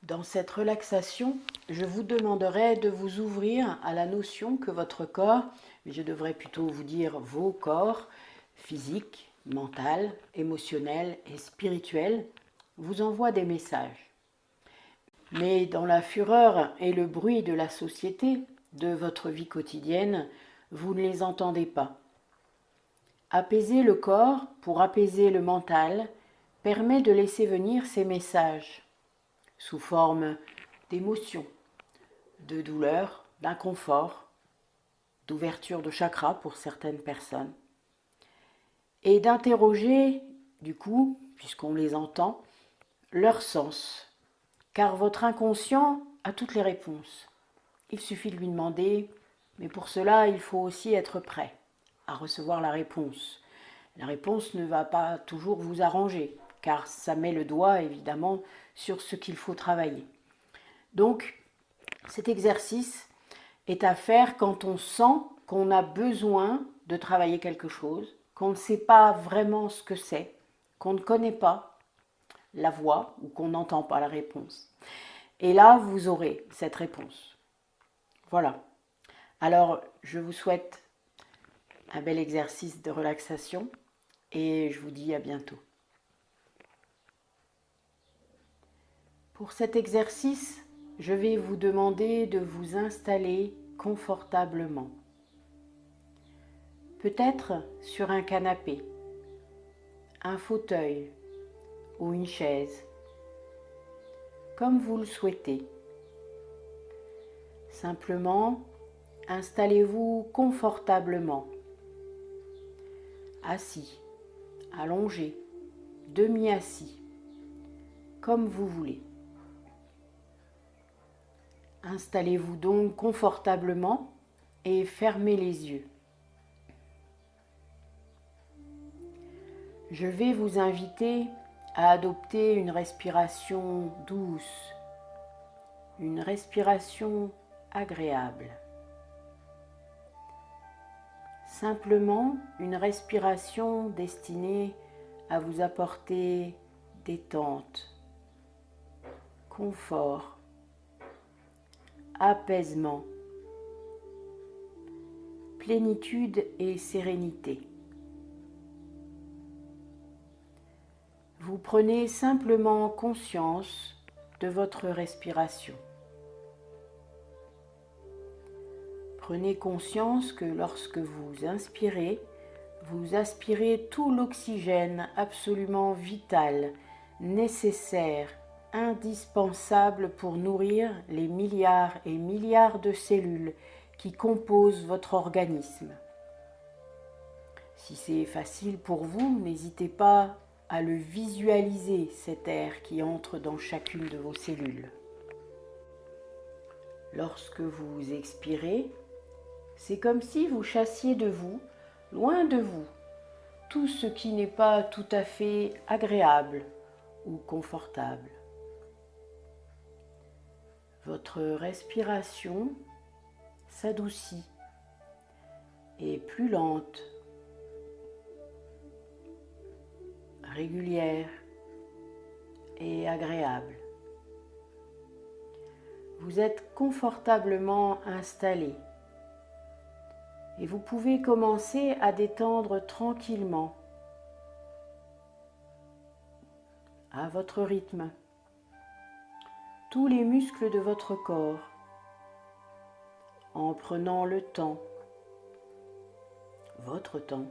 Dans cette relaxation, je vous demanderai de vous ouvrir à la notion que votre corps, mais je devrais plutôt vous dire vos corps, physique, mental, émotionnel et spirituel, vous envoient des messages. Mais dans la fureur et le bruit de la société, de votre vie quotidienne, vous ne les entendez pas. Apaiser le corps pour apaiser le mental permet de laisser venir ces messages sous forme d'émotions, de douleur, d'inconfort, d'ouverture de chakras pour certaines personnes, et d'interroger, du coup, puisqu'on les entend, leur sens, car votre inconscient a toutes les réponses. Il suffit de lui demander, mais pour cela, il faut aussi être prêt à recevoir la réponse. La réponse ne va pas toujours vous arranger, car ça met le doigt, évidemment, sur ce qu'il faut travailler. Donc, cet exercice est à faire quand on sent qu'on a besoin de travailler quelque chose, qu'on ne sait pas vraiment ce que c'est, qu'on ne connaît pas la voix ou qu'on n'entend pas la réponse. Et là, vous aurez cette réponse. Voilà. Alors, je vous souhaite un bel exercice de relaxation et je vous dis à bientôt. Pour cet exercice, je vais vous demander de vous installer confortablement. Peut-être sur un canapé, un fauteuil ou une chaise, comme vous le souhaitez. Simplement, installez-vous confortablement, assis, allongé, demi-assis, comme vous voulez. Installez-vous donc confortablement et fermez les yeux. Je vais vous inviter à adopter une respiration douce, une respiration agréable. Simplement une respiration destinée à vous apporter détente, confort, apaisement, plénitude et sérénité. Vous prenez simplement conscience de votre respiration. Prenez conscience que lorsque vous inspirez, vous aspirez tout l'oxygène absolument vital, nécessaire, indispensable pour nourrir les milliards et milliards de cellules qui composent votre organisme. Si c'est facile pour vous, n'hésitez pas à le visualiser, cet air qui entre dans chacune de vos cellules. Lorsque vous expirez, c'est comme si vous chassiez de vous, loin de vous, tout ce qui n'est pas tout à fait agréable ou confortable. Votre respiration s'adoucit et plus lente, régulière et agréable. Vous êtes confortablement installé et vous pouvez commencer à détendre tranquillement, à votre rythme, tous les muscles de votre corps, en prenant le temps, votre temps,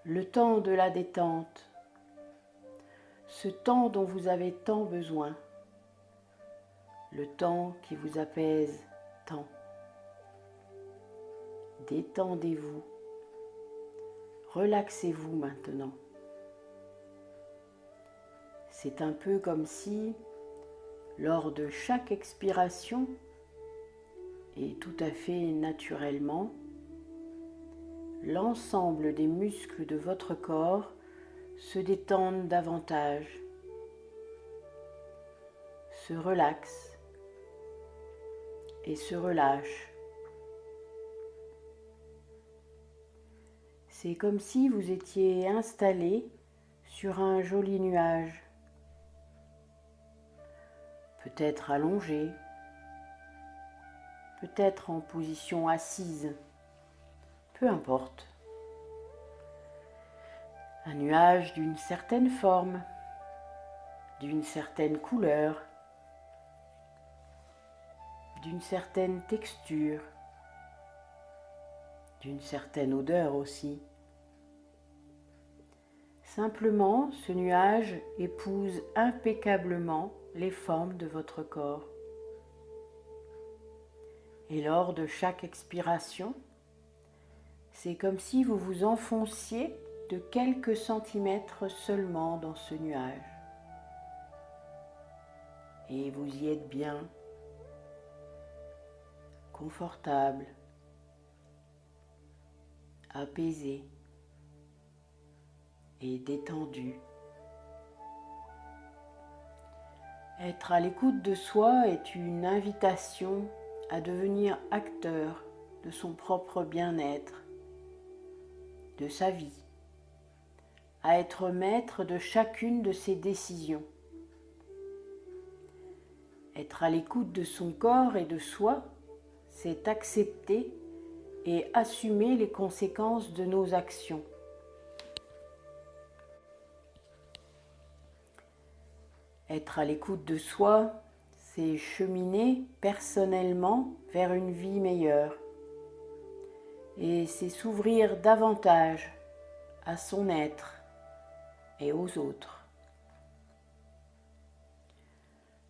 le temps de la détente, ce temps dont vous avez tant besoin, le temps qui vous apaise tant. Détendez-vous, relaxez-vous maintenant. C'est un peu comme si, lors de chaque expiration, et tout à fait naturellement, l'ensemble des muscles de votre corps se détendent davantage, se relaxent et se relâchent. C'est comme si vous étiez installé sur un joli nuage. peut-être allongé, peut-être en position assise, peu importe. Un nuage d'une certaine forme, d'une certaine couleur, d'une certaine texture, d'une certaine odeur aussi. Simplement, ce nuage épouse impeccablement les formes de votre corps. Et lors de chaque expiration, c'est comme si vous vous enfonciez de quelques centimètres seulement dans ce nuage. Et vous y êtes bien, confortable, apaisé et détendu. Être à l'écoute de soi est une invitation à devenir acteur de son propre bien-être, de sa vie, à être maître de chacune de ses décisions. Être à l'écoute de son corps et de soi, c'est accepter et assumer les conséquences de nos actions. Être à l'écoute de soi, c'est cheminer personnellement vers une vie meilleure. Et c'est s'ouvrir davantage à son être et aux autres.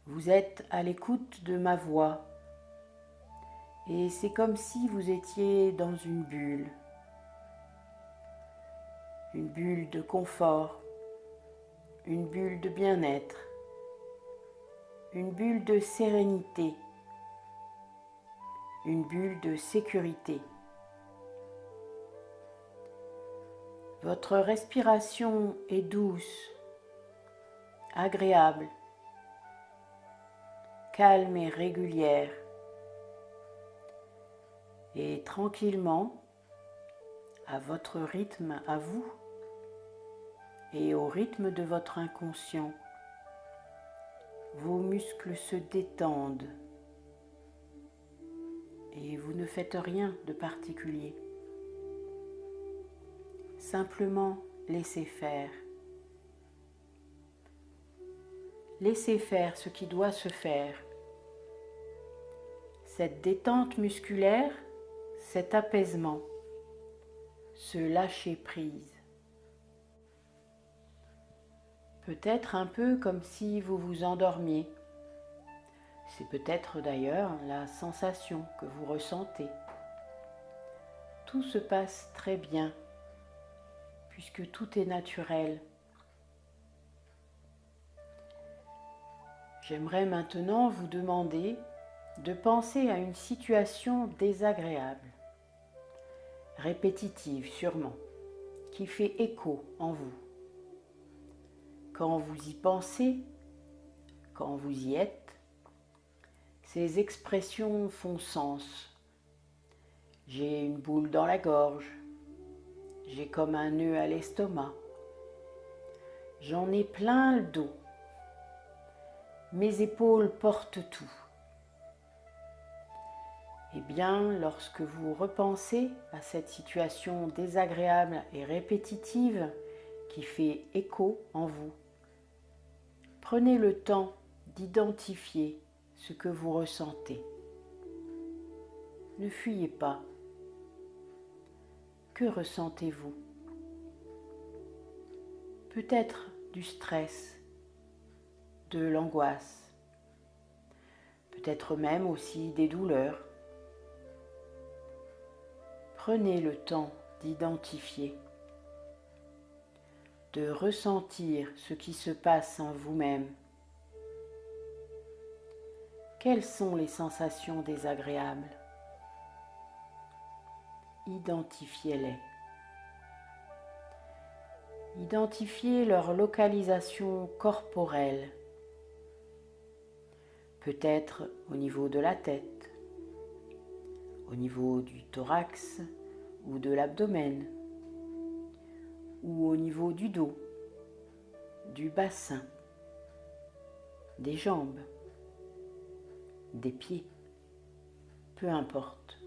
Vous êtes à l'écoute de ma voix. Et c'est comme si vous étiez dans une bulle de confort, une bulle de bien-être, une bulle de sérénité, une bulle de sécurité. Votre respiration est douce, agréable, calme et régulière. Et tranquillement, à votre rythme à vous et au rythme de votre inconscient, vos muscles se détendent et vous ne faites rien de particulier. Simplement laissez faire. Laissez faire ce qui doit se faire. Cette détente musculaire, cet apaisement, ce lâcher prise. Peut-être un peu comme si vous vous endormiez. C'est peut-être d'ailleurs la sensation que vous ressentez. Tout se passe très bien, puisque tout est naturel. J'aimerais maintenant vous demander de penser à une situation désagréable, répétitive sûrement, qui fait écho en vous. Quand vous y pensez, quand vous y êtes, ces expressions font sens. J'ai une boule dans la gorge, j'ai comme un nœud à l'estomac, j'en ai plein le dos, mes épaules portent tout. Eh bien, lorsque vous repensez à cette situation désagréable et répétitive qui fait écho en vous, prenez le temps d'identifier ce que vous ressentez. Ne fuyez pas. Que ressentez-vous? Peut-être du stress, de l'angoisse, peut-être même aussi des douleurs. Prenez le temps d'identifier, de ressentir ce qui se passe en vous-même. Quelles sont les sensations désagréables? Identifiez-les. Identifiez leur localisation corporelle, peut-être au niveau de la tête, au niveau du thorax ou de l'abdomen, ou au niveau du dos, du bassin, des jambes. des pieds, peu importe.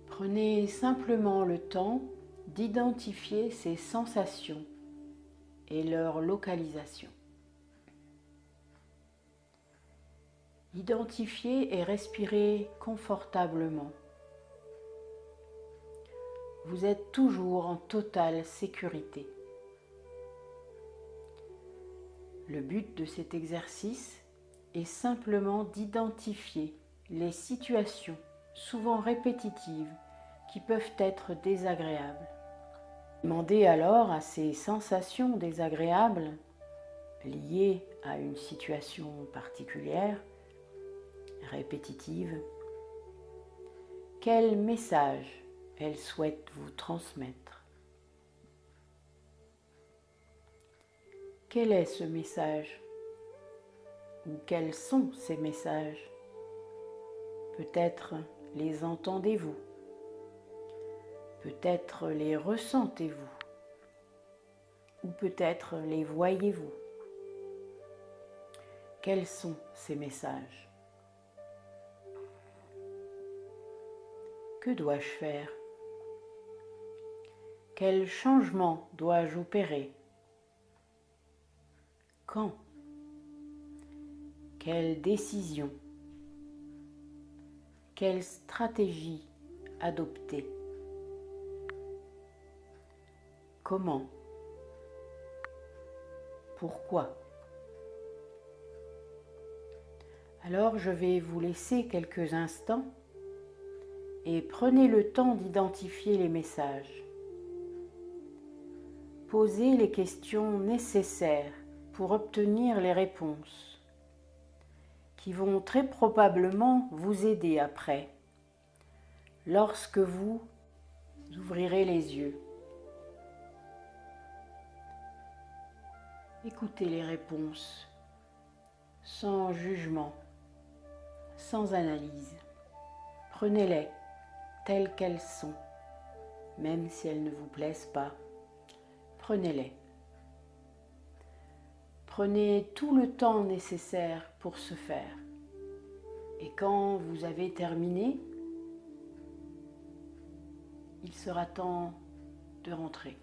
Prenez simplement le temps d'identifier ces sensations et leur localisation. Identifiez et respirez confortablement. Vous êtes toujours en totale sécurité. Le but de cet exercice est simplement d'identifier les situations, souvent répétitives, qui peuvent être désagréables. Demandez alors à ces sensations désagréables liées à une situation particulière, répétitive, quel message elles souhaitent vous transmettre. Quel est ce message? Ou quels sont ces messages? Peut-être les entendez-vous? Peut-être les ressentez-vous? Ou peut-être les voyez-vous? Quels sont ces messages? Que dois-je faire? Quel changement dois-je opérer? Quand? Quelle décision? Quelle stratégie adopter? Comment? Pourquoi? Alors je vais vous laisser quelques instants et prenez le temps d'identifier les messages. Posez les questions nécessaires pour obtenir les réponses qui vont très probablement vous aider après, lorsque vous ouvrirez les yeux. Écoutez les réponses sans jugement, sans analyse. Prenez-les telles qu'elles sont, même si elles ne vous plaisent pas. Prenez-les. Prenez tout le temps nécessaire pour ce faire. Et quand vous avez terminé, il sera temps de rentrer.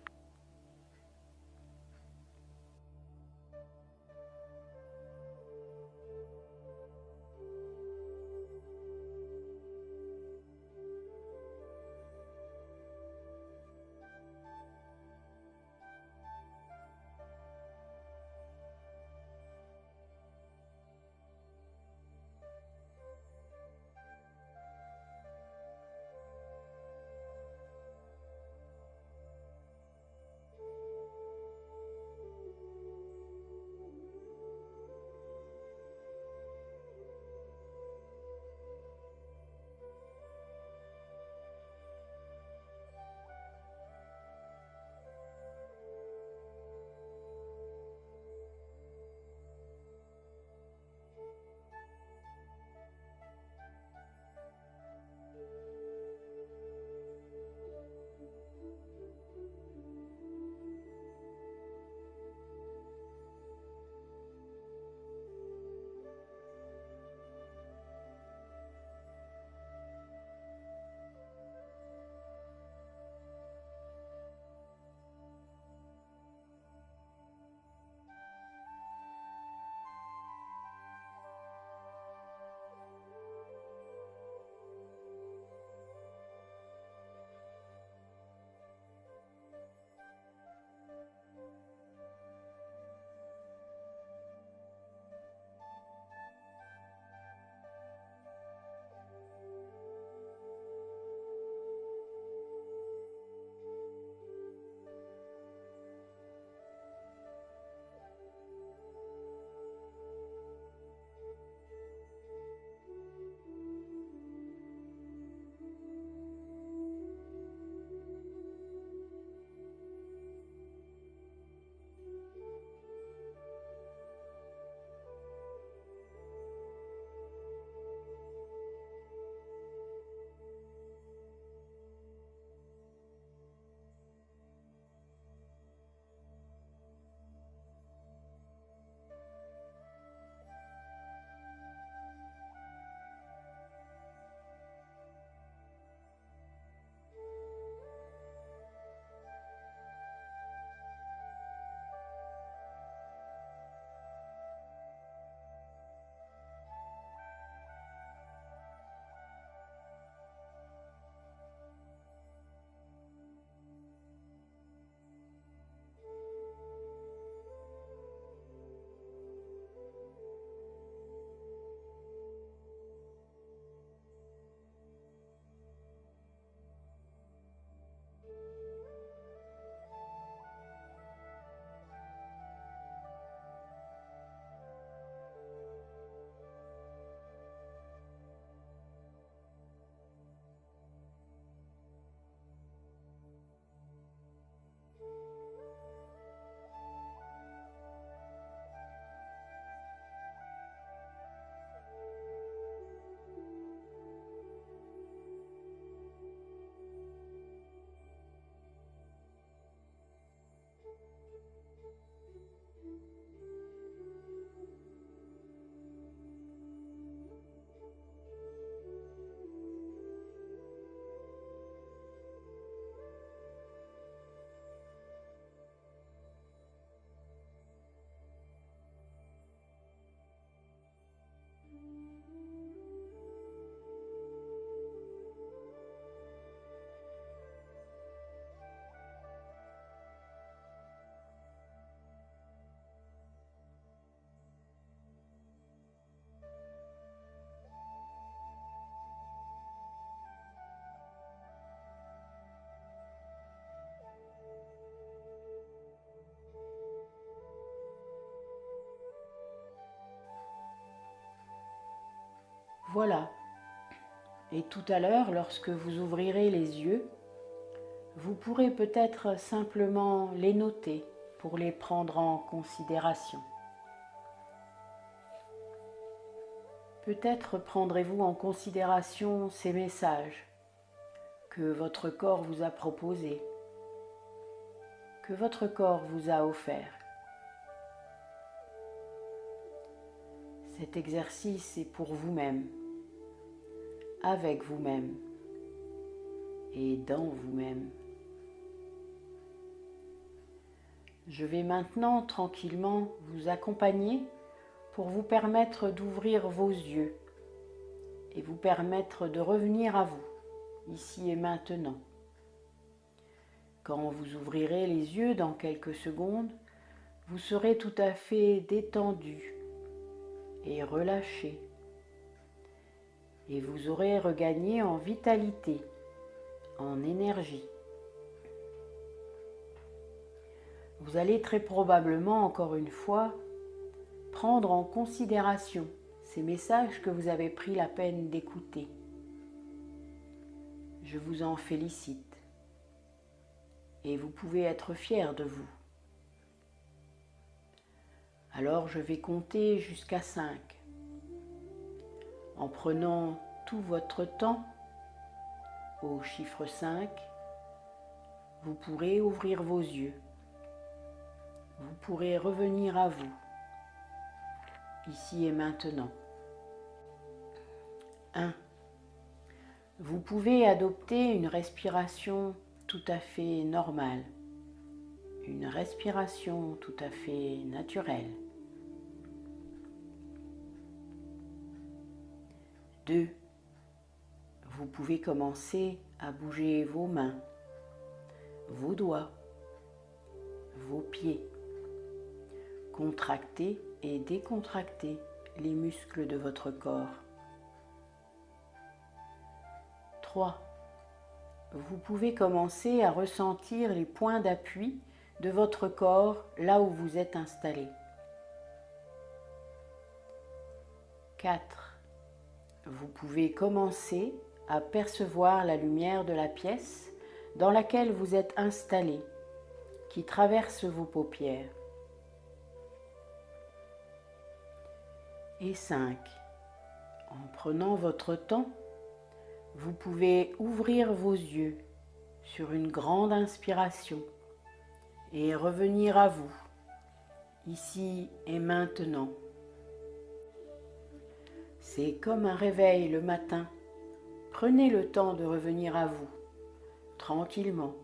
Voilà. Et tout à l'heure, lorsque vous ouvrirez les yeux, vous pourrez peut-être simplement les noter pour les prendre en considération. Peut-être prendrez-vous en considération ces messages que votre corps vous a proposés, que votre corps vous a offerts. Cet exercice est pour vous-même, avec vous-même et dans vous-même. Je vais maintenant tranquillement vous accompagner pour vous permettre d'ouvrir vos yeux et vous permettre de revenir à vous, ici et maintenant. Quand vous ouvrirez les yeux dans quelques secondes, vous serez tout à fait détendu et relâché. Et vous aurez regagné en vitalité, en énergie. Vous allez très probablement, encore une fois, prendre en considération ces messages que vous avez pris la peine d'écouter. Je vous en félicite et vous pouvez être fiers de vous. Alors je vais compter jusqu'à 5. En prenant tout votre temps, au chiffre 5, vous pourrez ouvrir vos yeux. Vous pourrez revenir à vous, ici et maintenant. 1. Vous pouvez adopter une respiration tout à fait normale, une respiration tout à fait naturelle. 2. Vous pouvez commencer à bouger vos mains, vos doigts, vos pieds. Contracter et décontracter les muscles de votre corps. 3. Vous pouvez commencer à ressentir les points d'appui de votre corps là où vous êtes installé. 4. Vous pouvez commencer à percevoir la lumière de la pièce dans laquelle vous êtes installé, qui traverse vos paupières. Et 5. En prenant votre temps, vous pouvez ouvrir vos yeux sur une grande inspiration et revenir à vous, ici et maintenant. C'est comme un réveil le matin. Prenez le temps de revenir à vous, tranquillement,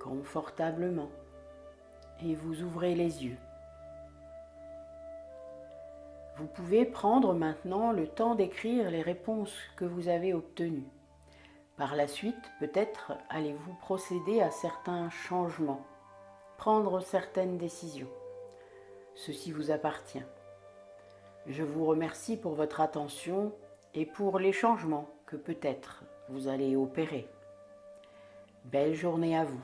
confortablement, et vous ouvrez les yeux. Vous pouvez prendre maintenant le temps d'écrire les réponses que vous avez obtenues. Par la suite, peut-être allez-vous procéder à certains changements, prendre certaines décisions. Ceci vous appartient. Je vous remercie pour votre attention et pour les changements que peut-être vous allez opérer. Belle journée à vous.